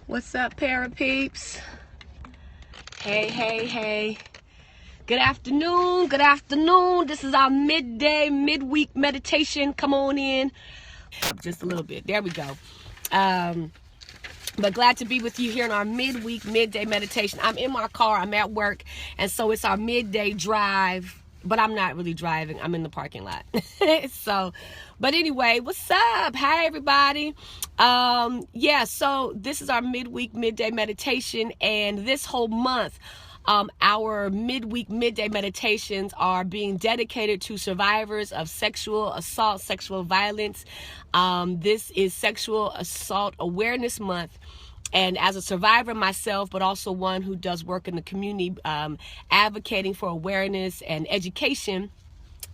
What's up, Parapeeps? Hey. Good afternoon. This is our midweek meditation. Come on in. Just a little bit. There we go. But glad to be with you here in our midday meditation. I'm in my car. I'm at work. And so it's our midday drive. But I'm not really driving. I'm in the parking lot. But anyway, what's up? Hi, everybody. So this is our midday meditation. And this whole month, our midday meditations are being dedicated to survivors of sexual assault, sexual violence. This is Sexual Assault Awareness Month. And as a survivor myself, but also one who does work in the community, advocating for awareness and education,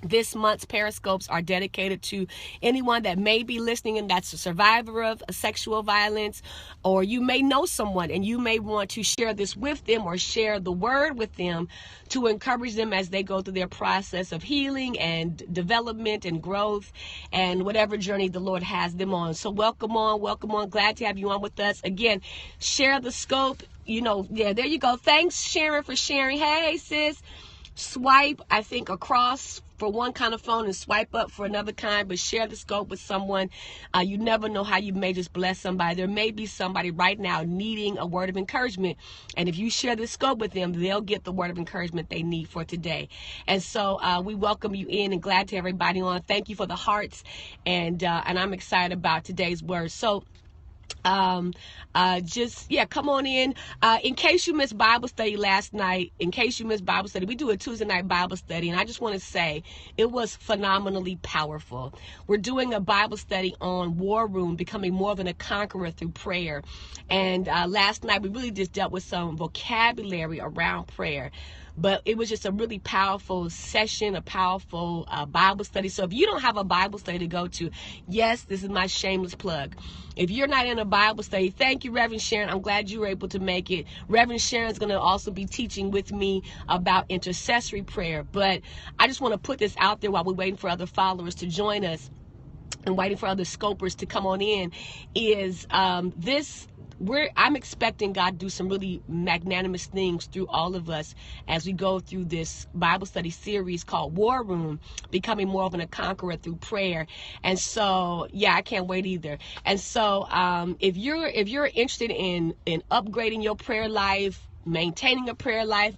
this month's Periscopes are dedicated to anyone that may be listening and that's a survivor of sexual violence, or you may know someone and you may want to share this with them or share the word with them to encourage them as they go through their process of healing and development and growth and whatever journey the Lord has them on. So welcome on. Glad to have you on with us. Again, share the scope. There you go. Thanks, Sharon, for sharing. Hey, sis. Swipe, I think, across for one kind of phone and swipe up for another kind, but share the scope with someone. You never know how you may just bless somebody. There may be somebody right now needing a word of encouragement. And if you share the scope with them, they'll get the word of encouragement they need for today. And so we welcome you in and glad to have everybody on. Thank you for the hearts. And I'm excited about today's word. So come on in. In case you missed Bible study last night, we do a Tuesday night Bible study, and I just want to say it was phenomenally powerful. We're doing a Bible study on War Room, becoming more than a conqueror through prayer. And last night we really just dealt with some vocabulary around prayer. But it was just a really powerful session, a powerful Bible study. So if you don't have a Bible study to go to, yes, this is my shameless plug. If you're not in a Bible study, thank you, Reverend Sharon. I'm glad you were able to make it. Reverend Sharon's going to also be teaching with me about intercessory prayer. But I just want to put this out there while we're waiting for other followers to join us and waiting for other scopers to come on in, is I'm expecting God to do some really magnanimous things through all of us as we go through this Bible study series called War Room, becoming more of a conqueror through prayer. And so, I can't wait either. And so, if you're interested in upgrading your prayer life, maintaining a prayer life,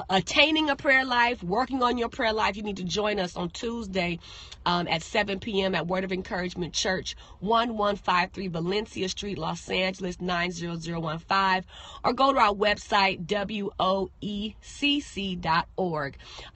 attaining a prayer life, working on your prayer life, you need to join us on Tuesday at 7 p.m. at Word of Encouragement Church, 1153 Valencia Street, Los Angeles, 90015, or go to our website, woecc.org.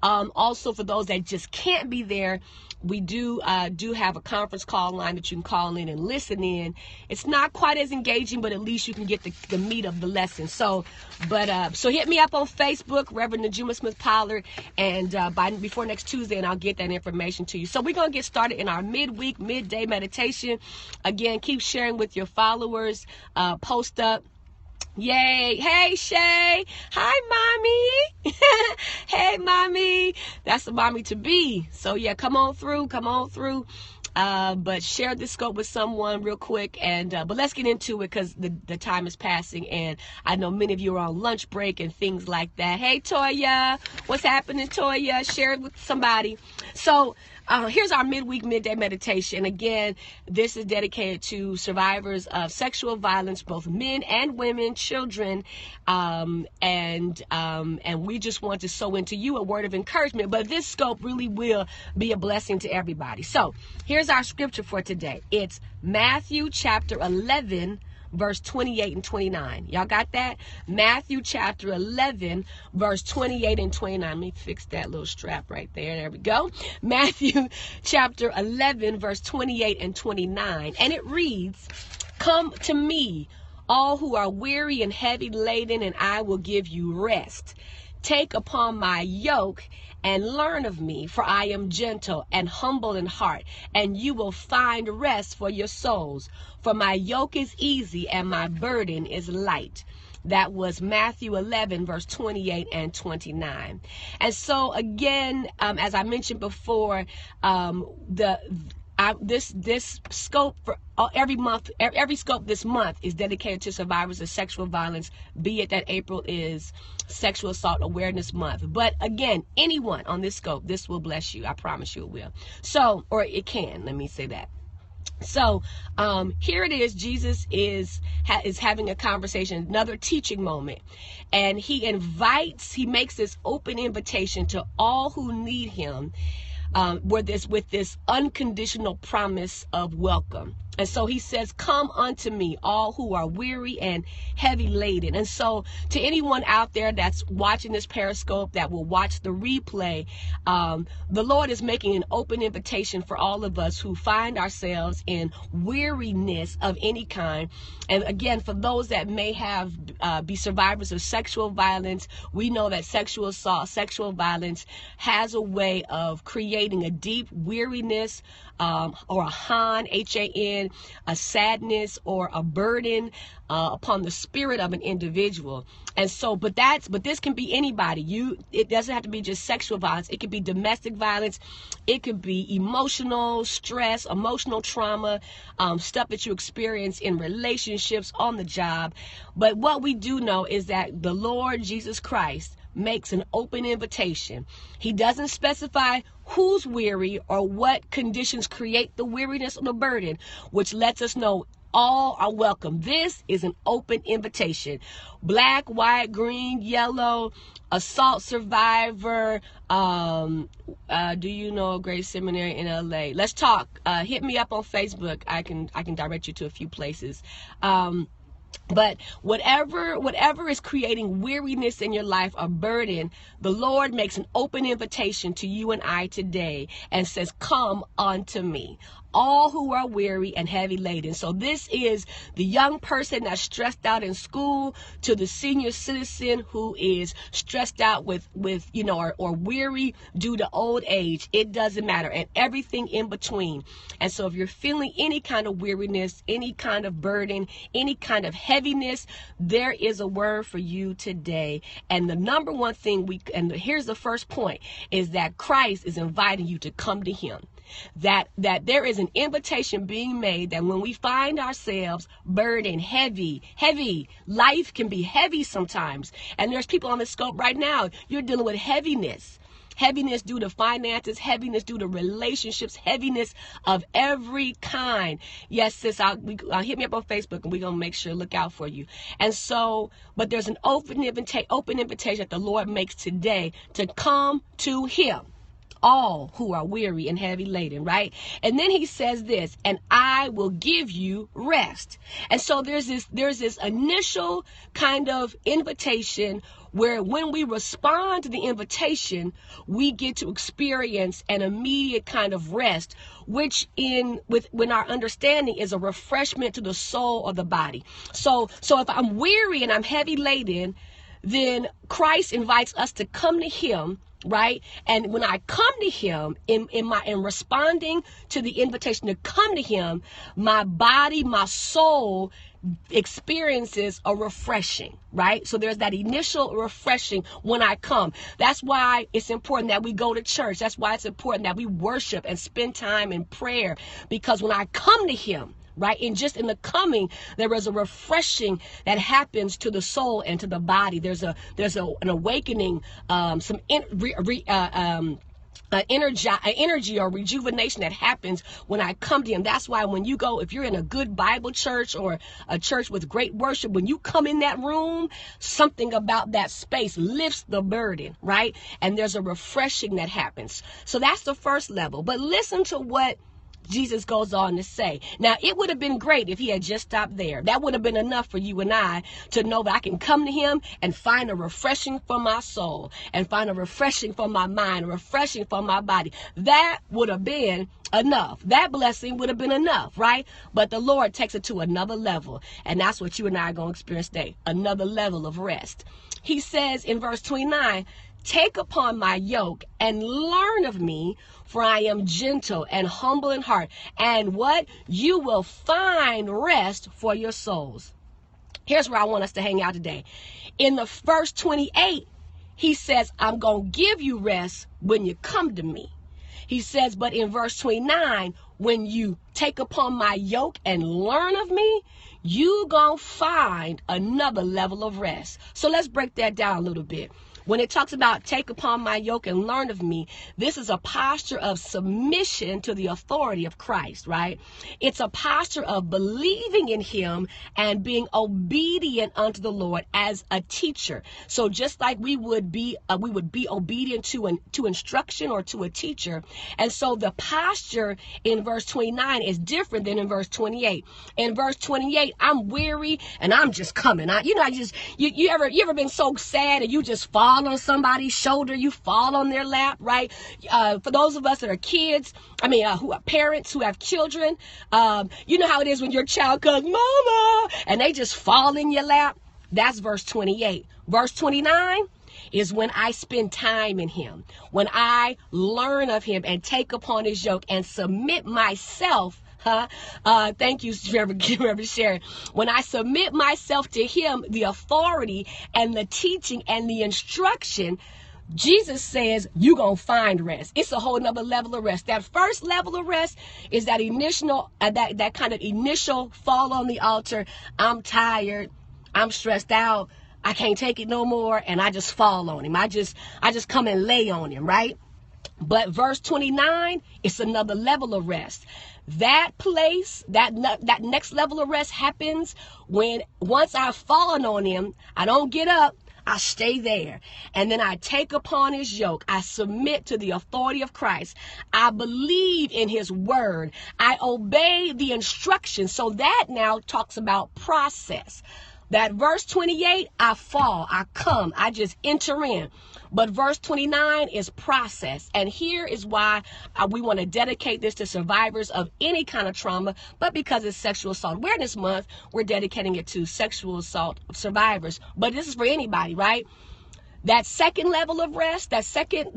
Also, for those that just can't be there, we do have a conference call line that you can call in and listen in. It's not quite as engaging, but at least you can get the meat of the lesson. So hit me up on Facebook, Reverend Najuma Smith Pollard, and before next Tuesday, and I'll get that information to you. So we're going to get started in our midday meditation. Again, keep sharing with your followers. Post up. Yay. Hey, Shay. Hi, mommy. Hey, mommy. That's the mommy to be. So come on through. But share this scope with someone real quick. And but let's get into it because the time is passing. And I know many of you are on lunch break and things like that. Hey, Toya. What's happening, Toya? Share it with somebody. So here's our midday meditation. Again, this is dedicated to survivors of sexual violence, both men and women, children, and we just want to sow into you a word of encouragement. But this scope really will be a blessing to everybody. So here's our scripture for today. It's Matthew chapter 11, verse 28 and 29. Y'all got that? Matthew chapter 11, verse 28 and 29. Let me fix that little strap right there. There we go. Matthew chapter 11, verse 28 and 29. And it reads, "Come to me, all who are weary and heavy laden, and I will give you rest. Take upon my yoke and learn of me, for I am gentle and humble in heart, and you will find rest for your souls. For my yoke is easy and my burden is light." That was Matthew 11, verse 28 and 29. And so again, as I mentioned before, this scope for every month, every scope this month is dedicated to survivors of sexual violence, be it that April is Sexual Assault Awareness Month. But again, anyone on this scope, this will bless you. I promise you it will. So, or it can, let me say that. So here it is. Jesus is having a conversation, another teaching moment, and he makes this open invitation to all who need him, with this unconditional promise of welcome. And so he says, come unto me, all who are weary and heavy laden. And so to anyone out there that's watching this Periscope, that will watch the replay, the Lord is making an open invitation for all of us who find ourselves in weariness of any kind. And again, for those that may be survivors of sexual violence, we know that sexual assault, sexual violence has a way of creating a deep weariness, or a H-A-N, a sadness or a burden upon the spirit of an individual. And so, but this can be anybody. It doesn't have to be just sexual violence. It could be domestic violence. It could be emotional stress, emotional trauma, stuff that you experience in relationships, on the job. But what we do know is that the Lord Jesus Christ makes an open invitation. He doesn't specify who's weary or what conditions create the weariness or the burden, which lets us know all are welcome. This is an open invitation. Black, white, green, yellow, assault survivor, do you know Grace Seminary in LA? Let's talk. Hit me up on Facebook. I can direct you to a few places. But whatever is creating weariness in your life, a burden, the Lord makes an open invitation to you and I today and says, come unto me, all who are weary and heavy laden. So this is the young person that's stressed out in school to the senior citizen who is stressed out with or weary due to old age. It doesn't matter, and everything in between. And so if you're feeling any kind of weariness, any kind of burden, any kind of heaviness, there is a word for you today. And the number one thing here's the first point, is that Christ is inviting you to come to him. That there is an invitation being made that when we find ourselves burdened, heavy, life can be heavy sometimes. And there's people on the scope right now, you're dealing with heaviness due to finances, heaviness due to relationships, heaviness of every kind. Yes, sis, hit me up on Facebook and we're going to make sure, look out for you. And so, but there's an open invitation that the Lord makes today to come to him, all who are weary and heavy laden, right? And then he says this, and I will give you rest. And so there's this initial kind of invitation where when we respond to the invitation, we get to experience an immediate kind of rest, which when our understanding is a refreshment to the soul or the body. So if I'm weary and I'm heavy laden, then Christ invites us to come to him, right? And when I come to him, in responding to the invitation to come to him, my body, my soul experiences a refreshing, right? So there's that initial refreshing when I come. That's why it's important that we go to church. That's why it's important that we worship and spend time in prayer, because when I come to him, right, and just in the coming, there is a refreshing that happens to the soul and to the body. There's an awakening, some energy or rejuvenation that happens when I come to him. That's why when you go, if you're in a good Bible church or a church with great worship, when you come in that room, something about that space lifts the burden, right? And there's a refreshing that happens. So that's the first level. But listen to what Jesus goes on to say. Now, it would have been great if he had just stopped there. That would have been enough for you and I to know that I can come to him and find a refreshing for my soul, and find a refreshing for my mind, a refreshing for my body. That would have been enough. That blessing would have been enough, right? But the Lord takes it to another level, and that's what you and I are going to experience today, another level of rest. He says in verse 29, take upon my yoke and learn of me, for I am gentle and humble in heart. And what? You will find rest for your souls. Here's where I want us to hang out today. In the verse 28, he says, I'm going to give you rest when you come to me. He says, but in verse 29, when you take upon my yoke and learn of me, you gonna find another level of rest. So let's break that down a little bit. When it talks about take upon my yoke and learn of me, this is a posture of submission to the authority of Christ, right? It's a posture of believing in him and being obedient unto the Lord as a teacher. So just like we would be obedient to instruction or to a teacher. And so the posture in verse 29 is different than in verse 28. In verse 28, I'm weary and I'm just coming. You ever been so sad and you just fall on somebody's shoulder, you fall on their lap, right? For those of us that are kids, who are parents who have children, you know how it is when your child goes, mama, and they just fall in your lap. That's verse 28. Verse 29 is when I spend time in him, when I learn of him and take upon his yoke and submit myself. Thank you, Reverend Sharon. When I submit myself to him, the authority and the teaching and the instruction, Jesus says you're going to find rest. It's a whole nother level of rest. That first level of rest is that initial, that kind of initial fall on the altar. I'm tired. I'm stressed out. I can't take it no more. And I just fall on him. I just come and lay on him, right? But verse 29, it's another level of rest. That place, that next level of rest happens when once I've fallen on him, I don't get up, I stay there. And then I take upon his yoke. I submit to the authority of Christ. I believe in his word. I obey the instructions. So that now talks about process. That verse 28, I fall, I come, I just enter in. But verse 29 is process. And here is why we want to dedicate this to survivors of any kind of trauma, but because it's Sexual Assault Awareness Month, we're dedicating it to sexual assault survivors. But this is for anybody, right? That second level of rest, that second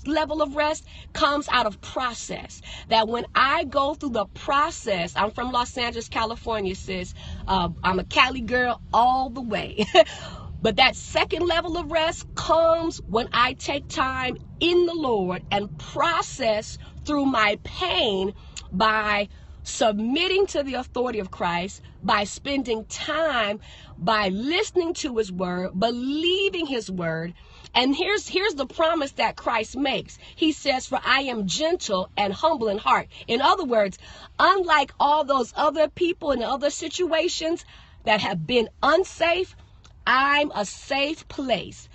level of rest comes out of process. That when I go through the process, I'm from Los Angeles, California, sis. I'm a Cali girl all the way. But that second level of rest comes when I take time in the Lord and process through my pain by submitting to the authority of Christ, by spending time, by listening to his word, believing his word. And here's the promise that Christ makes. He says, for I am gentle and humble in heart. In other words, unlike all those other people in other situations that have been unsafe, I'm a safe place.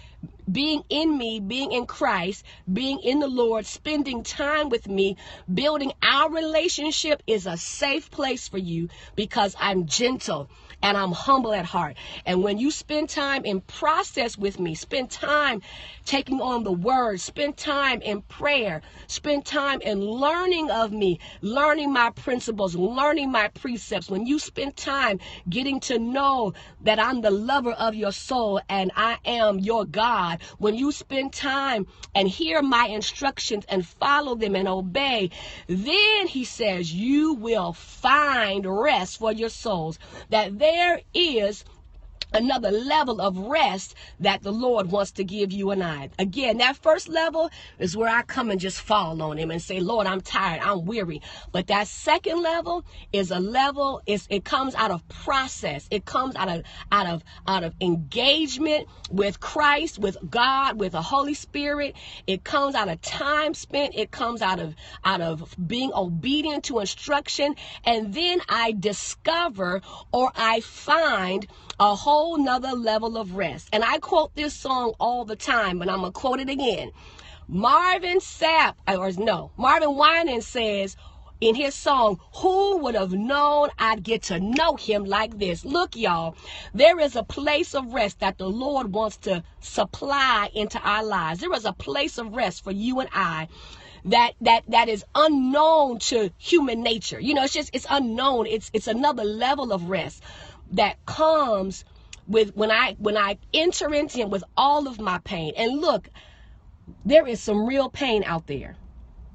Being in me, being in Christ, being in the Lord, spending time with me, building our relationship is a safe place for you because I'm gentle and I'm humble at heart. And when you spend time in process with me, spend time taking on the word, spend time in prayer, spend time in learning of me, learning my principles, learning my precepts. When you spend time getting to know that I'm the lover of your soul and I am your God, when you spend time and hear my instructions and follow them and obey, then he says you will find rest for your souls. That there is another level of rest that the Lord wants to give you and I. Again, that first level is where I come and just fall on him and say, Lord, I'm tired, I'm weary. But that second level is a level, it comes out of process. It comes out of engagement with Christ, with God, with the Holy Spirit. It comes out of time spent. It comes out of being obedient to instruction. And then I discover or I find a whole nother level of rest. And I quote this song all the time, but I'm going to quote it again. Marvin Winans says in his song, who would have known I'd get to know him like this? Look, y'all, there is a place of rest that the Lord wants to supply into our lives. There is a place of rest for you and I that is unknown to human nature. You know, it's unknown. It's another level of rest that comes with when I enter into him with all of my pain. And look, there is some real pain out there.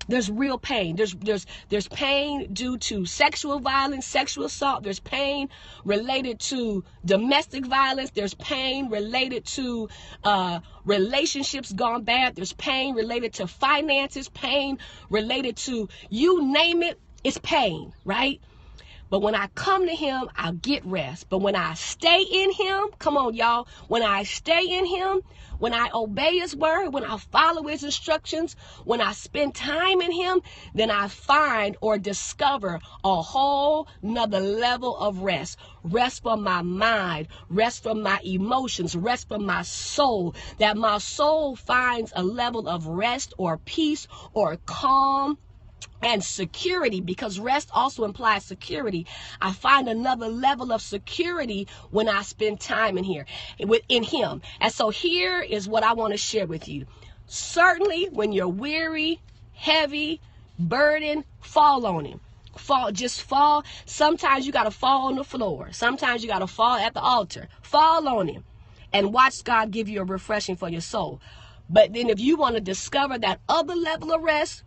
There's real pain. There's pain due to sexual violence, sexual assault. There's pain related to domestic violence. There's pain related to relationships gone bad. There's pain related to finances, pain related to, you name it, it's pain, right? But when I come to him, I'll get rest. But when I stay in him, come on, y'all. When I stay in him, when I obey his word, when I follow his instructions, when I spend time in him, then I find or discover a whole nother level of rest. Rest from my mind, rest from my emotions, rest from my soul. That my soul finds a level of rest or peace or calm and security, because rest also implies security. I find another level of security when I spend time in here, within him. And so here is what I want to share with you. Certainly when you're weary, heavy, burdened, fall on him. Just fall. Sometimes you got to fall on the floor. Sometimes you got to fall at the altar. Fall on him and watch God give you a refreshing for your soul. But then if you want to discover that other level of rest,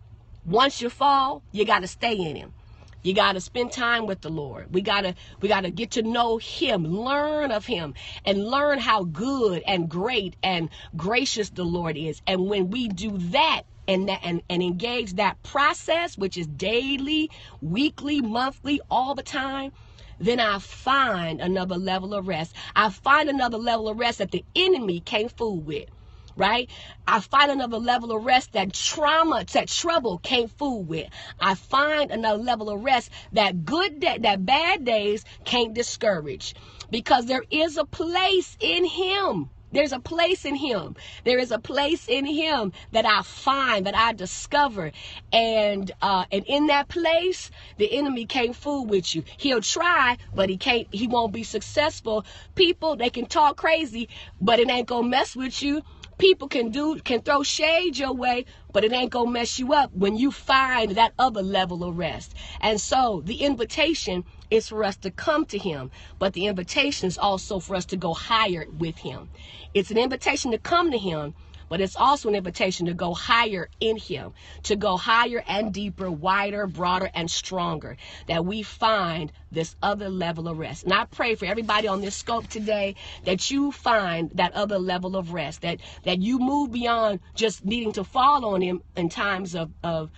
once you fall, you got to stay in him. You got to spend time with the Lord. We got to get to know him, learn of him, and learn how good and great and gracious the Lord is. And when we do that and engage that process, which is daily, weekly, monthly, all the time, then I find another level of rest. I find another level of rest that the enemy can't fool with. Right? I find another level of rest that trouble can't fool with. I find another level of rest that that bad days can't discourage, because there is a place in him. There's a place in him. There is a place in him that I find, that I discover. And in that place, the enemy can't fool with you. He'll try, but he won't be successful. People, they can talk crazy, but it ain't gonna mess with you. People can throw shade your way, but it ain't gonna mess you up when you find that other level of rest. And so the invitation is for us to come to him, but the invitation is also for us to go higher with him. It's an invitation to come to him, but it's also an invitation to go higher in him, to go higher and deeper, wider, broader, and stronger, that we find this other level of rest. And I pray for everybody on this scope today that you find that other level of rest, that you move beyond just needing to fall on him in times of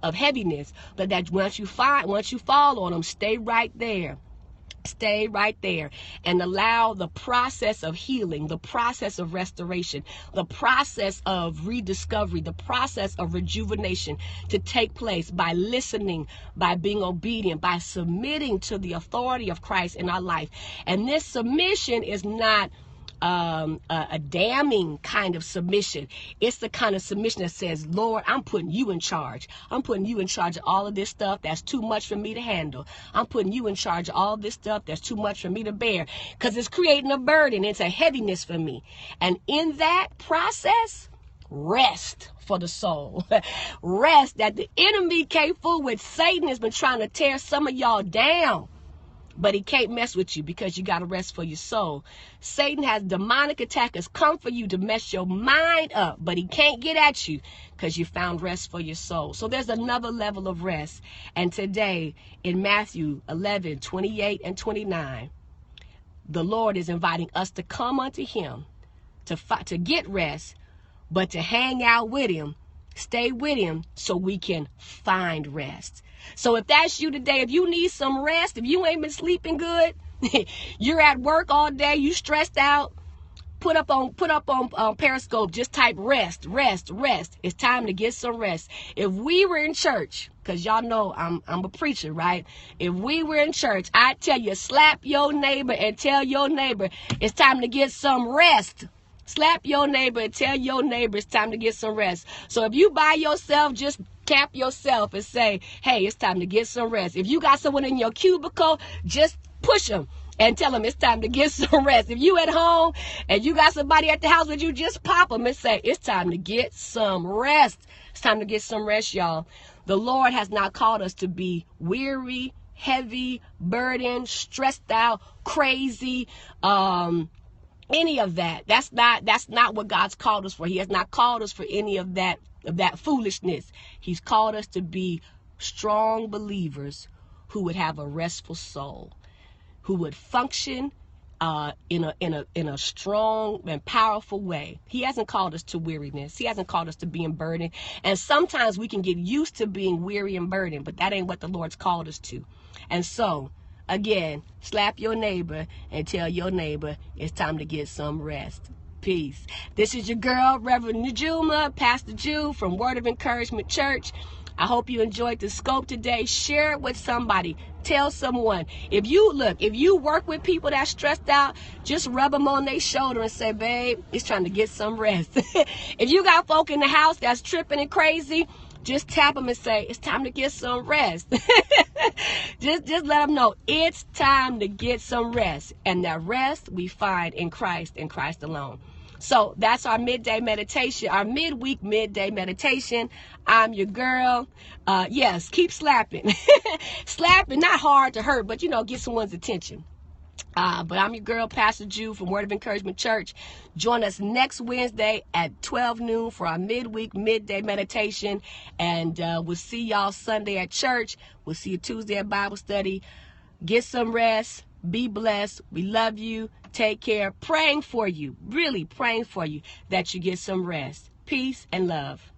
heaviness, but that once you fall on him, stay right there. Stay right there and allow the process of healing, the process of restoration, the process of rediscovery, the process of rejuvenation to take place by listening, by being obedient, by submitting to the authority of Christ in our life. And this submission is not a damning kind of submission. It's the kind of submission that says, Lord, I'm putting you in charge. I'm putting you in charge of all of this stuff that's too much for me to handle. I'm putting you in charge of all this stuff that's too much for me to bear, because it's creating a burden. It's a heaviness for me. And in that process, rest for the soul. Rest that the enemy can't fool with. Satan has been trying to tear some of y'all down, but he can't mess with you because you got to rest for your soul. Satan has demonic attackers come for you to mess your mind up, but he can't get at you because you found rest for your soul. So there's another level of rest. And today in Matthew 11:28 and 29, the Lord is inviting us to come unto him to get rest, but to hang out with him, stay with him so we can find rest. So if that's you today, if you need some rest, if you ain't been sleeping good, you're at work all day, you stressed out, put up on Periscope, just type rest, rest, rest. It's time to get some rest. If we were in church, because y'all know I'm a preacher, right? If we were in church, I'd tell you, slap your neighbor and tell your neighbor it's time to get some rest. Slap your neighbor and tell your neighbor it's time to get some rest. So if you by yourself, just tap yourself and say, hey, it's time to get some rest. If you got someone in your cubicle, just push them and tell them it's time to get some rest. If you at home and you got somebody at the house with you, just pop them and say, it's time to get some rest. It's time to get some rest, y'all. The Lord has not called us to be weary, heavy, burdened, stressed out, crazy, any of that. That's not what God's called us for. He has not called us for any of that of that foolishness. He's called us to be strong believers who would have a restful soul, who would function in a strong and powerful way. He hasn't called us to weariness. He hasn't called us to being burdened. And sometimes we can get used to being weary and burdened, but that ain't what the Lord's called us to. And so, again, slap your neighbor and tell your neighbor it's time to get some rest. Peace. This is your girl, Reverend Najuma, Pastor Jew from Word of Encouragement Church. I hope you enjoyed the scope today. Share it with somebody. Tell someone. If you work with people that's stressed out, just rub them on their shoulder and say, babe, it's time to get some rest. If you got folk in the house that's tripping and crazy, just tap them and say, it's time to get some rest. just let them know it's time to get some rest. And that rest we find in Christ and Christ alone. So that's our midday meditation, our midweek midday meditation. I'm your girl. Yes, keep slapping. Slapping, not hard to hurt, but, get someone's attention. But I'm your girl, Pastor Jew from Word of Encouragement Church. Join us next Wednesday at 12 noon for our midweek midday meditation. And we'll see y'all Sunday at church. We'll see you Tuesday at Bible study. Get some rest. Be blessed. We love you. Take care. Praying for you, really praying for you that you get some rest. Peace and love.